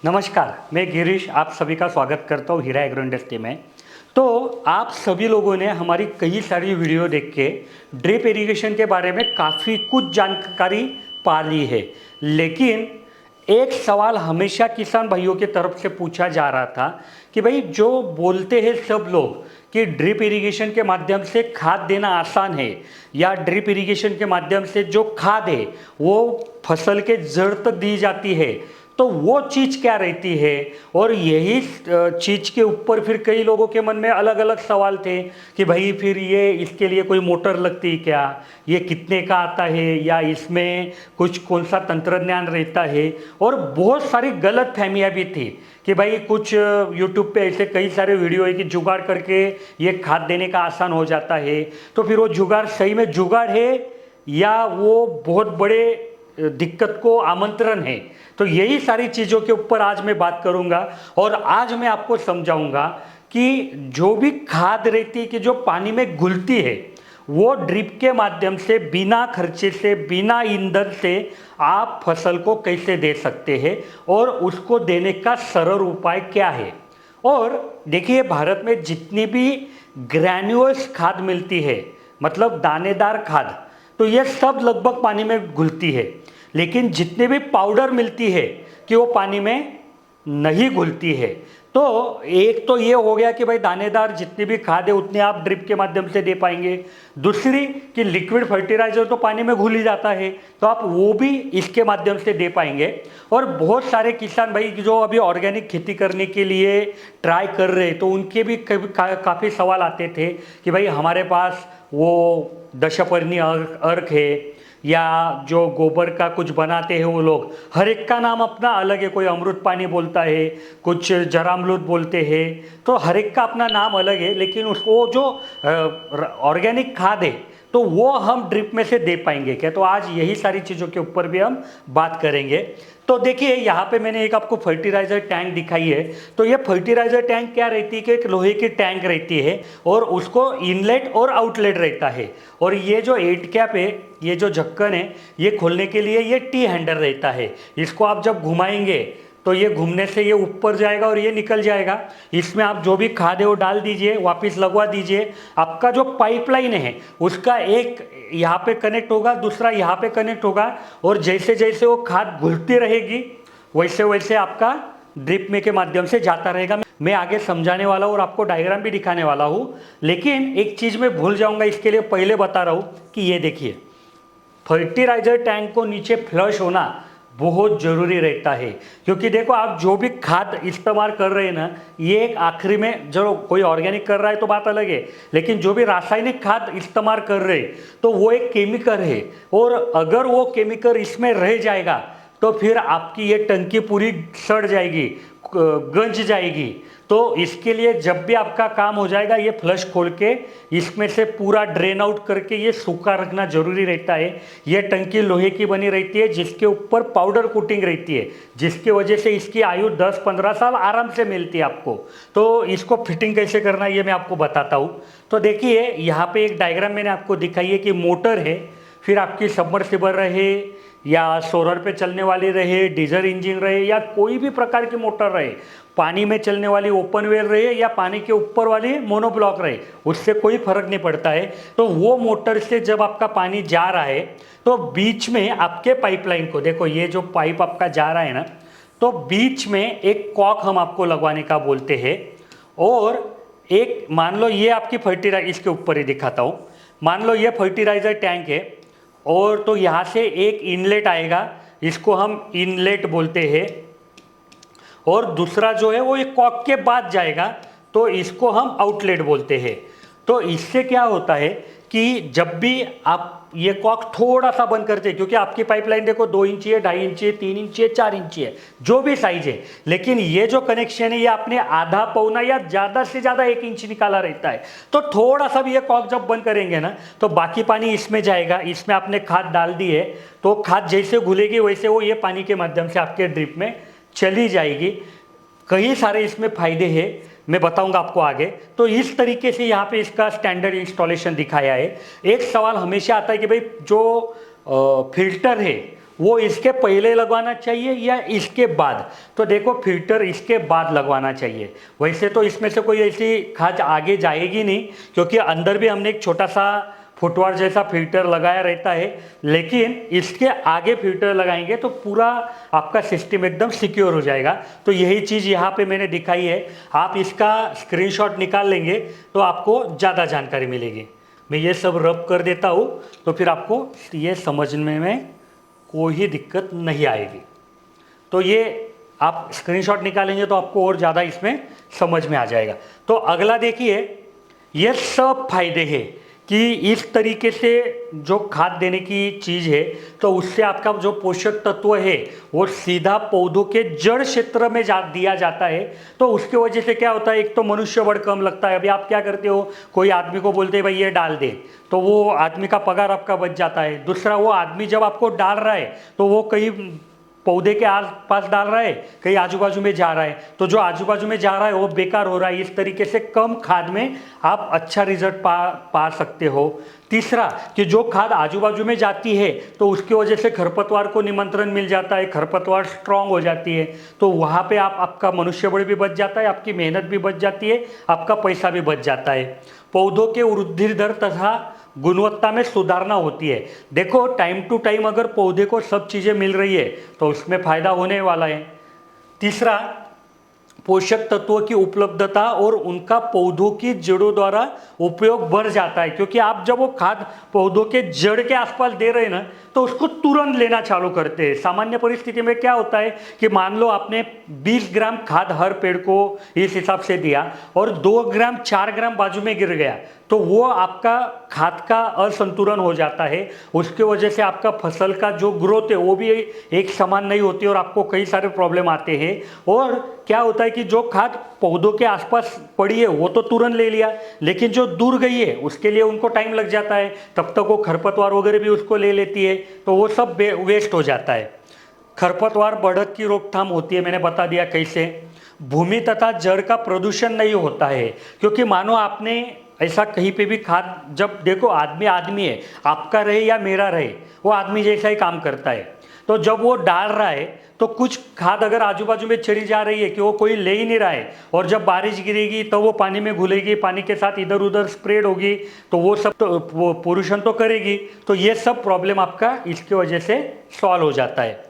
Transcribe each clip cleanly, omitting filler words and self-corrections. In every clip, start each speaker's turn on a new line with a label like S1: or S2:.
S1: नमस्कार, मैं गिरीश आप सभी का स्वागत करता हूँ हीरा एग्रो इंडस्ट्री में। तो आप सभी लोगों ने हमारी कई सारी वीडियो देख के ड्रिप इरिगेशन के बारे में काफ़ी कुछ जानकारी पा ली है, लेकिन एक सवाल हमेशा किसान भाइयों की तरफ से पूछा जा रहा था कि भाई जो बोलते हैं सब लोग कि ड्रिप इरिगेशन के माध्यम से खाद देना आसान है या ड्रिप इरिगेशन के माध्यम से जो खाद है वो फसल के जड़ तक दी जाती है, तो वो चीज़ क्या रहती है। और यही चीज़ के ऊपर फिर कई लोगों के मन में अलग अलग सवाल थे कि भाई फिर ये इसके लिए कोई मोटर लगती है क्या, ये कितने का आता है या इसमें कुछ कौन सा तंत्रज्ञान रहता है। और बहुत सारी गलत फहमियाँ भी थी कि भाई कुछ यूट्यूब पे ऐसे कई सारे वीडियो है कि जुगाड़ करके ये खाद देने का आसान हो जाता है। तो फिर वो जुगाड़ सही में जुगाड़ है या वो बहुत बड़े दिक्कत को आमंत्रण है। तो यही सारी चीज़ों के ऊपर आज मैं बात करूंगा और आज मैं आपको समझाऊंगा कि जो भी खाद रहती है कि जो पानी में घुलती है वो ड्रिप के माध्यम से बिना खर्चे से बिना ईंधन से आप फसल को कैसे दे सकते हैं और उसको देने का सरल उपाय क्या है। और देखिए भारत में जितनी भी ग्रैन्युअल्स खाद मिलती है मतलब दानेदार खाद, तो ये सब लगभग पानी में घुलती है, लेकिन जितने भी पाउडर मिलती है कि वो पानी में नहीं घुलती है। तो एक तो ये हो गया कि भाई दानेदार जितनी भी खाद है उतने आप ड्रिप के माध्यम से दे पाएंगे। दूसरी कि लिक्विड फर्टिलाइजर तो पानी में घुल ही जाता है, तो आप वो भी इसके माध्यम से दे पाएंगे। और बहुत सारे किसान भाई जो अभी ऑर्गेनिक खेती करने के लिए ट्राई कर रहे हैं तो उनके भी काफ़ी सवाल आते थे कि भाई हमारे पास वो दशपर्णी अर्क है या जो गोबर का कुछ बनाते हैं वो लोग, हर एक का नाम अपना अलग है, कोई अमृत पानी बोलता है, कुछ जरामृत बोलते हैं, तो हर एक का अपना नाम अलग है। लेकिन उसको जो ऑर्गेनिक खाद है तो वो हम ड्रिप में से दे पाएंगे क्या, तो आज यही सारी चीज़ों के ऊपर भी हम बात करेंगे। तो देखिए यहाँ पे मैंने एक आपको फर्टिलाइजर टैंक दिखाई है। तो ये फर्टिलाइजर टैंक क्या रहती है कि एक लोहे की टैंक रहती है और उसको इनलेट और आउटलेट रहता है। और ये जो 8 कैप है, ये जो ढक्कन है, ये खोलने के लिए ये टी हैंडल रहता है। इसको आप जब घुमाएंगे तो ये घूमने से ये ऊपर जाएगा और ये निकल जाएगा। इसमें आप जो भी खाद है वो डाल दीजिए, वापस लगवा दीजिए। आपका जो पाइपलाइन है उसका एक यहाँ पे कनेक्ट होगा, दूसरा यहाँ पे कनेक्ट होगा, और जैसे जैसे वो खाद घुलती रहेगी वैसे वैसे आपका ड्रिप में के माध्यम से जाता रहेगा। मैं आगे समझाने वाला हूँ और आपको डायग्राम भी दिखाने वाला हूँ, लेकिन एक चीज़ मैं भूल जाऊँगा, इसके लिए पहले बता रहा हूँ कि ये देखिए फर्टिलाइजर टैंक को नीचे फ्लश होना बहुत ज़रूरी रहता है। क्योंकि देखो आप जो भी खाद इस्तेमाल कर रहे हैं ना, ये एक आखिरी में जो कोई ऑर्गेनिक कर रहा है तो बात अलग है, लेकिन जो भी रासायनिक खाद इस्तेमाल कर रहे हैं तो वो एक केमिकल है, और अगर वो केमिकल इसमें रह जाएगा तो फिर आपकी ये टंकी पूरी सड़ जाएगी, गंज जाएगी। तो इसके लिए जब भी आपका काम हो जाएगा ये फ्लश खोल के इसमें से पूरा ड्रेन आउट करके ये सूखा रखना जरूरी रहता है। ये टंकी लोहे की बनी रहती है जिसके ऊपर पाउडर कोटिंग रहती है, जिसकी वजह से इसकी आयु 10-15 साल आराम से मिलती है आपको। तो इसको फिटिंग कैसे करना है ये मैं आपको बताता हूँ। तो देखिए यहाँ पे एक डायग्राम मैंने आपको दिखाई है कि मोटर है, फिर आपकी सबमर्सिबल रहे या सोलर पे चलने वाली रहे, डीजल इंजन रहे या कोई भी प्रकार की मोटर रहे, पानी में चलने वाली ओपन वेल रहे या पानी के ऊपर वाली मोनोब्लॉक रहे, उससे कोई फर्क नहीं पड़ता है। तो वो मोटर से जब आपका पानी जा रहा है तो बीच में आपके पाइपलाइन को देखो, ये जो पाइप आपका जा रहा है ना, तो बीच में एक कॉक हम आपको लगवाने का बोलते हैं। और एक मान लो ये आपकी फर्टिलाइजर, इसके ऊपर ही दिखाता हूँ, मान लो ये फर्टिलाइजर टैंक है और तो यहाँ से एक इनलेट आएगा, इसको हम इनलेट बोलते हैं, और दूसरा जो है वो एक कॉक के बाद जाएगा तो इसको हम आउटलेट बोलते हैं। तो इससे क्या होता है कि जब भी आप ये कॉक थोड़ा सा बंद करते हैं, क्योंकि आपकी पाइपलाइन देखो 2 इंची है, 2.5 इंची है, 3 इंची है, 4 इंची है, जो भी साइज है, लेकिन ये जो कनेक्शन है ये आपने आधा पौना या ज़्यादा से ज़्यादा 1 इंच निकाला रहता है। तो थोड़ा सा भी ये कॉक जब बंद करेंगे ना तो बाकी पानी इसमें जाएगा, इसमें आपने खाद डाल दी है तो खाद जैसे घुलेगी वैसे वो ये पानी के माध्यम से आपके ड्रिप में चली जाएगी। कई सारे इसमें फायदे हैं, मैं बताऊंगा आपको आगे। तो इस तरीके से यहाँ पे इसका स्टैंडर्ड इंस्टॉलेशन दिखाया है। एक सवाल हमेशा आता है कि भाई जो फिल्टर है वो इसके पहले लगवाना चाहिए या इसके बाद? तो देखो फिल्टर इसके बाद लगवाना चाहिए। वैसे तो इसमें से कोई ऐसी खाद आगे जाएगी नहीं, क्योंकि अंदर भी हमने एक छोटा सा फुटवार जैसा फिल्टर लगाया रहता है, लेकिन इसके आगे फिल्टर लगाएंगे तो पूरा आपका सिस्टम एकदम सिक्योर हो जाएगा। तो यही चीज़ यहाँ पे मैंने दिखाई है, आप इसका स्क्रीनशॉट निकाल लेंगे तो आपको ज़्यादा जानकारी मिलेगी। मैं ये सब रब कर देता हूँ तो फिर आपको ये समझने में कोई दिक्कत नहीं आएगी। तो ये आप स्क्रीनशॉट निकालेंगे तो आपको और ज़्यादा इसमें समझ में आ जाएगा। तो अगला देखिए, ये सब फायदे हैं कि इस तरीके से जो खाद देने की चीज़ है तो उससे आपका जो पोषक तत्व है वो सीधा पौधों के जड़ क्षेत्र में दिया जाता है। तो उसके वजह से क्या होता है, एक तो मनुष्य बड़ कम लगता है। अभी आप क्या करते हो, कोई आदमी को बोलते हैं भाई ये डाल दे, तो वो आदमी का पगार आपका बच जाता है। दूसरा, वो आदमी जब आपको डाल रहा है तो वो कहीं पौधे के आस पास डाल रहा है, कहीं आजू बाजू में जा रहा है, तो जो आजू बाजू में जा रहा है वो बेकार हो रहा है। इस तरीके से कम खाद में आप अच्छा रिजल्ट पा सकते हो। तीसरा, कि जो खाद आजू बाजू में जाती है तो उसकी वजह से खरपतवार को निमंत्रण मिल जाता है, खरपतवार स्ट्रांग हो जाती है, तो वहाँ पे आपका मनुष्यबल भी बच जाता है, आपकी मेहनत भी बच जाती है, आपका पैसा भी बच जाता है। पौधों के वृद्धि दर तथा गुणवत्ता में सुधारना होती है। देखो टाइम टू टाइम अगर पौधे को सब चीज़ें मिल रही है तो उसमें फायदा होने वाला है। तीसरा, पोषक तत्वों की उपलब्धता और उनका पौधों की जड़ों द्वारा उपयोग बढ़ जाता है, क्योंकि आप जब वो खाद पौधों के जड़ के आसपास दे रहे हैं ना तो उसको तुरंत लेना चालू करते हैं। सामान्य परिस्थिति में क्या होता है कि मान लो आपने 20 ग्राम खाद हर पेड़ को इस हिसाब से दिया और 2 ग्राम 4 ग्राम बाजू में गिर गया, तो वो आपका खाद का असंतुलन हो जाता है। उसके वजह से आपका फसल का जो ग्रोथ है वो भी एक समान नहीं होती और आपको कई सारे प्रॉब्लम आते हैं। और क्या होता है कि जो खाद पौधों के आसपास पड़ी है वो तो तुरंत ले लिया, लेकिन जो दूर गई है उसके लिए उनको टाइम लग जाता है, तब तक वो खरपतवार वगैरह भी उसको ले लेती है, तो वो सब वेस्ट हो जाता है। खरपतवार बढ़त की रोकथाम होती है, मैंने बता दिया कैसे। भूमि तथा जड़ का प्रदूषण नहीं होता है, क्योंकि मानो आपने ऐसा कहीं पे भी खाद, जब देखो आदमी आदमी है, आपका रहे या मेरा रहे, वो आदमी जैसा ही काम करता है। तो जब वो डाल रहा है तो कुछ खाद अगर आजू बाजू में चली जा रही है कि वो कोई ले ही नहीं रहा है, और जब बारिश गिरेगी तो वो पानी में घुलेगी, पानी के साथ इधर उधर स्प्रेड होगी, तो वो सब तो वो पोल्यूशन तो करेगी। तो ये सब प्रॉब्लम आपका इसकी वजह से सॉल्व हो जाता है।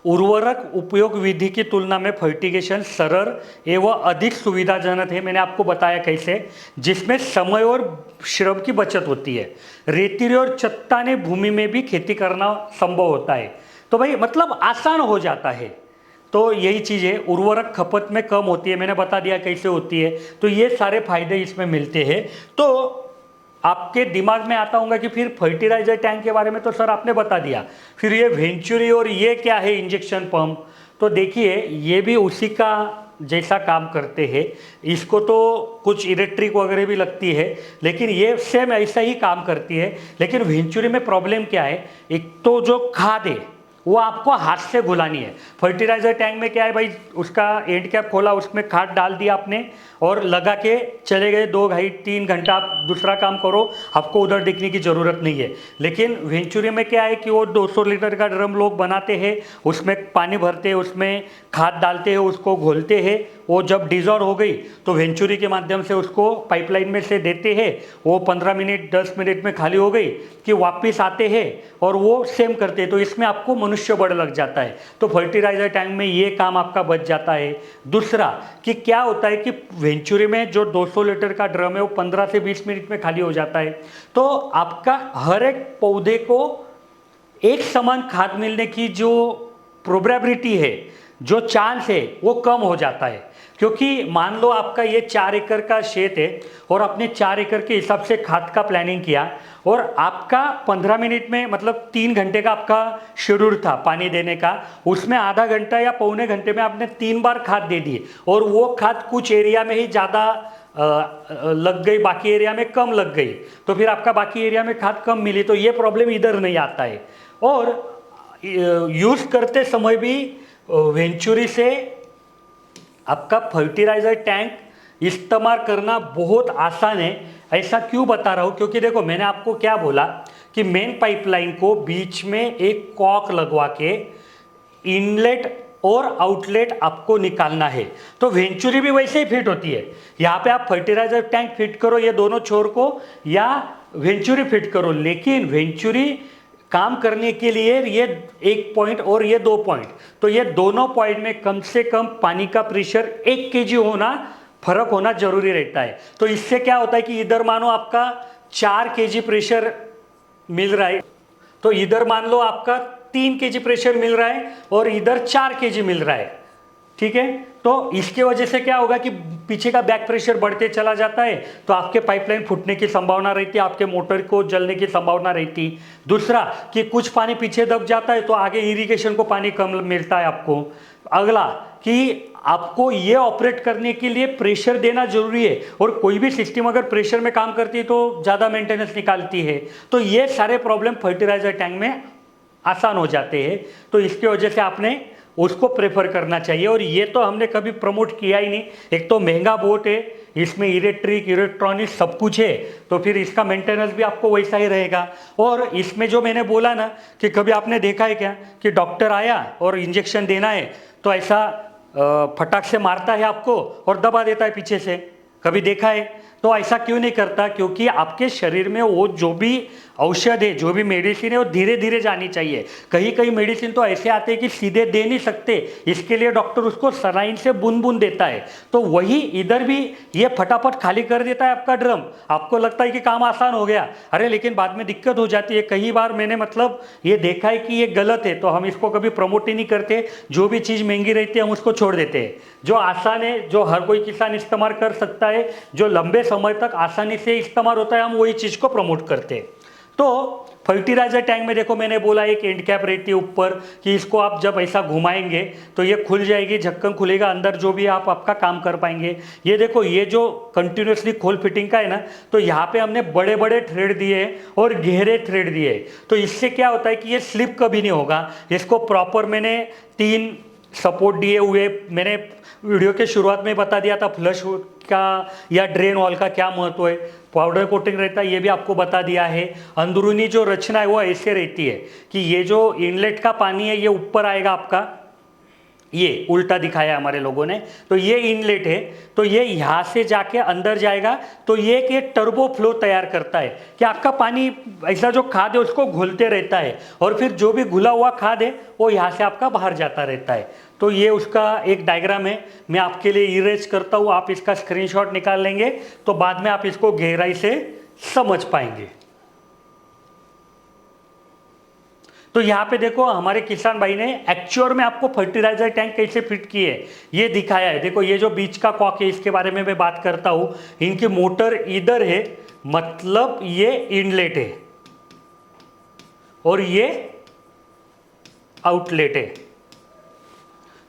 S1: उर्वरक उपयोग विधि की तुलना में फर्टिगेशन सरल एवं अधिक सुविधाजनक है। मैंने आपको बताया कैसे, जिसमें समय और श्रम की बचत होती है। रेतीली और चट्टानी भूमि में भी खेती करना संभव होता है, तो भाई मतलब आसान हो जाता है। तो यही चीज़ है, उर्वरक खपत में कम होती है, मैंने बता दिया कैसे होती है। तो ये सारे फायदे इसमें मिलते हैं। तो आपके दिमाग में आता होगा कि फिर फर्टिलाइजर टैंक के बारे में तो सर आपने बता दिया, फिर ये वेंचुरी और ये क्या है इंजेक्शन पंप? तो देखिए ये भी उसी का जैसा काम करते हैं। इसको तो कुछ इलेक्ट्रिक वगैरह भी लगती है, लेकिन ये सेम ऐसा ही काम करती है। लेकिन वेंचुरी में प्रॉब्लम क्या है, एक तो जो खाद है वो आपको हाथ से घुलानी है। फर्टिलाइजर टैंक में क्या है भाई, उसका एंड कैप खोला, उसमें खाद डाल दिया आपने और लगा के चले गए, 2-3 घंटा आप दूसरा काम करो, आपको उधर दिखने की ज़रूरत नहीं है। लेकिन वेंचुरी में क्या है कि वो 200 लीटर का ड्रम लोग बनाते हैं, उसमें पानी भरते हैं, उसमें खाद डालते हैं, उसको घोलते हैं। वो जब डिजॉल्व हो गई तो वेंचुरी के माध्यम से उसको पाइपलाइन में से देते हैं, वो 15 मिनट 10 मिनट में खाली हो गई कि वापस आते हैं और वो सेम करते हैं। तो इसमें आपको मनुष्य बड़ लग जाता है, तो फर्टिलाइजर टैंक में ये काम आपका बच जाता है। दूसरा कि क्या होता है कि वेंचुरी में जो 200 लीटर का ड्रम है वो 15 से 20 मिनट में खाली हो जाता है। तो आपका हर एक पौधे को एक समान खाद मिलने की जो प्रोबेबिलिटी है, जो चांस है, वो कम हो जाता है। क्योंकि मान लो आपका ये 4 एकड़ का क्षेत्र है और आपने 4 एकड़ के हिसाब से खाद का प्लानिंग किया और आपका 15 मिनट में, मतलब 3 घंटे का आपका शेड्यूल था पानी देने का, उसमें आधा घंटा या पौने घंटे में आपने 3 बार खाद दे दी और वो खाद कुछ एरिया में ही ज़्यादा लग गई, बाकी एरिया में कम लग गई, तो फिर आपका बाकी एरिया में खाद कम मिली। तो ये प्रॉब्लम इधर नहीं आता है। और यूज़ करते समय भी वेंचुरी से आपका फर्टिलाइजर टैंक इस्तेमाल करना बहुत आसान है। ऐसा क्यों बता रहा हूँ, क्योंकि देखो मैंने आपको क्या बोला कि मेन पाइपलाइन को बीच में एक कॉक लगवा के इनलेट और आउटलेट आपको निकालना है। तो वेंचुरी भी वैसे ही फिट होती है। यहाँ पे आप फर्टिलाइजर टैंक फिट करो ये दोनों छोर को, या वेंचुरी फिट करो, लेकिन वेंचुरी काम करने के लिए ये 1 पॉइंट और ये 2 पॉइंट, तो ये दोनों पॉइंट में कम से कम पानी का प्रेशर 1 kg होना, फर्क होना जरूरी रहता है। तो इससे क्या होता है कि इधर मानो आपका 4 kg प्रेशर मिल रहा है, तो इधर मान लो आपका 3 kg प्रेशर मिल रहा है और इधर 4 kg मिल रहा है, ठीक है। तो इसके वजह से क्या होगा कि पीछे का बैक प्रेशर बढ़ते चला जाता है, तो आपके पाइपलाइन फूटने की संभावना रहती है, आपके मोटर को जलने की संभावना रहती। दूसरा कि कुछ पानी पीछे दब जाता है तो आगे इरिगेशन को पानी कम मिलता है आपको। अगला कि आपको ये ऑपरेट करने के लिए प्रेशर देना जरूरी है, और कोई भी सिस्टम अगर प्रेशर में काम करती है तो ज़्यादा मेंटेनेंस निकालती है। तो ये सारे प्रॉब्लम फर्टिलाइजर टैंक में आसान हो जाते हैं। तो इसकी वजह से आपने उसको प्रेफर करना चाहिए, और ये तो हमने कभी प्रमोट किया ही नहीं। एक तो महंगा बोट है, इसमें इलेक्ट्रिक इलेक्ट्रॉनिक सब कुछ है, तो फिर इसका मेंटेनेंस भी आपको वैसा ही रहेगा। और इसमें जो मैंने बोला ना कि कभी आपने देखा है क्या कि डॉक्टर आया और इंजेक्शन देना है तो ऐसा फटाक से मारता है आपको और दबा देता है पीछे से, कभी देखा है? तो ऐसा क्यों नहीं करता? क्योंकि आपके शरीर में वो जो भी औषध है, जो भी मेडिसिन है, वो धीरे धीरे जानी चाहिए। कहीं कहीं मेडिसिन तो ऐसे आते हैं कि सीधे दे नहीं सकते, इसके लिए डॉक्टर उसको सलाइन से बूंद बूंद देता है। तो वही इधर भी ये फटाफट खाली कर देता है आपका ड्रम, आपको लगता है कि काम आसान हो गया, अरे लेकिन बाद में दिक्कत हो जाती है। कई बार मैंने मतलब ये देखा है कि ये गलत है, तो हम इसको कभी प्रमोट ही नहीं करते। जो भी चीज़ महंगी रहती है हम उसको छोड़ देते हैं। जो आसान है, जो हर कोई किसान इस्तेमाल कर सकता है, जो लंबे समय तक आसानी से इस्तेमाल होता है, हम वही चीज़ को प्रमोट करते हैं। तो फर्टिलाइजर टैंक में देखो मैंने बोला एक एंड कैप रहती है ऊपर, कि इसको आप जब ऐसा घुमाएंगे तो ये खुल जाएगी, ढक्कन खुलेगा, अंदर जो भी आप आपका काम कर पाएंगे। ये देखो ये जो कंटिन्यूसली खोल फिटिंग का है ना, तो यहाँ पे हमने बड़े बड़े थ्रेड दिए और गहरे थ्रेड दिए। तो इससे क्या होता है कि ये स्लिप कभी नहीं होगा। इसको प्रॉपर मैंने 3 सपोर्ट दिए हुए, मैंने वीडियो के शुरुआत में बता दिया था फ्लश का या ड्रेन वॉल का क्या महत्व है। पाउडर कोटिंग रहता है ये भी आपको बता दिया है। अंदरूनी जो रचना है वो ऐसे रहती है कि ये जो इनलेट का पानी है ये ऊपर आएगा आपका, ये उल्टा दिखाया हमारे लोगों ने, तो ये इनलेट है, तो ये यहाँ से जाके अंदर जाएगा, तो ये एक टर्बो फ्लो तैयार करता है कि आपका पानी ऐसा जो खाद है उसको घुलते रहता है, और फिर जो भी घुला हुआ खाद है वो यहाँ से आपका बाहर जाता रहता है। तो ये उसका एक डायग्राम है, मैं आपके लिए इरेज करता हूँ, आप इसका स्क्रीनशॉट निकाल लेंगे तो बाद में आप इसको गहराई से समझ पाएंगे। तो यहाँ पे देखो हमारे किसान भाई ने एक्चुअल में आपको फर्टिलाइजर टैंक कैसे फिट किए ये दिखाया है। देखो ये जो बीच का कॉक है इसके बारे में मैं बात करता हूँ। इनकी मोटर इधर है, मतलब ये इनलेट है और ये आउटलेट है।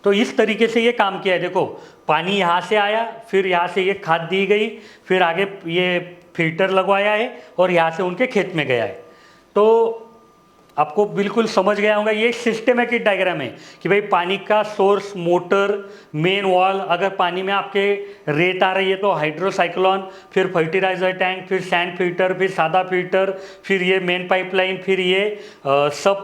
S1: तो इस तरीके से ये काम किया है। देखो पानी यहाँ से आया, फिर यहाँ से ये खाद दी गई, फिर आगे ये फिल्टर लगवाया है और यहाँ से उनके खेत में गया है। तो आपको बिल्कुल समझ गया होगा, ये सिस्टेमेटिक डायग्राम है कि भाई पानी का सोर्स, मोटर, मेन वॉल, अगर पानी में आपके रेत आ रही है तो हाइड्रोसाइक्लोन, फिर फर्टिलाइजर टैंक, फिर सैंड फिल्टर, फिर सादा फिल्टर, फिर ये मेन पाइपलाइन, फिर ये सब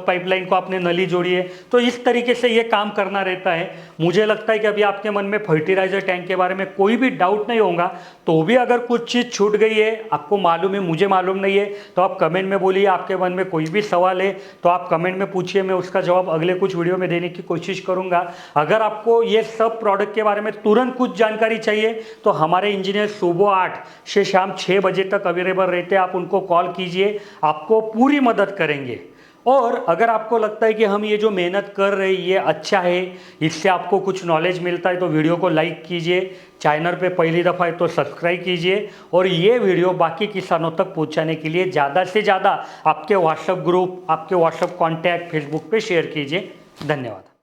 S1: पाइपलाइन को आपने नली जोड़ी है। तो इस तरीके से ये काम करना रहता है। मुझे लगता है कि अभी आपके मन में फर्टिलाइजर टैंक के बारे में कोई भी डाउट नहीं होगा, तो भी अगर कुछ चीज़ छूट गई है, आपको मालूम है, मुझे मालूम नहीं है, तो आप कमेंट में बोलिए। आपके मन में कोई भी सवाल है तो आप कमेंट में पूछिए, मैं उसका जवाब अगले कुछ वीडियो में देने की कोशिश करूंगा। अगर आपको ये सब प्रोडक्ट के बारे में तुरंत कुछ जानकारी चाहिए तो हमारे इंजीनियर सुबह 8 से शाम 6 बजे तक अवेलेबल रहते हैं। आप उनको कॉल कीजिए, आपको पूरी मदद करेंगे। और अगर आपको लगता है कि हम ये जो मेहनत कर रहे हैं ये अच्छा है, इससे आपको कुछ नॉलेज मिलता है, तो वीडियो को लाइक कीजिए, चैनल पे पहली दफ़ा है तो सब्सक्राइब कीजिए, और ये वीडियो बाकी किसानों तक पहुंचाने के लिए ज़्यादा से ज़्यादा आपके व्हाट्सएप ग्रुप, आपके व्हाट्सएप कॉन्टैक्ट, फेसबुक पे शेयर कीजिए। धन्यवाद।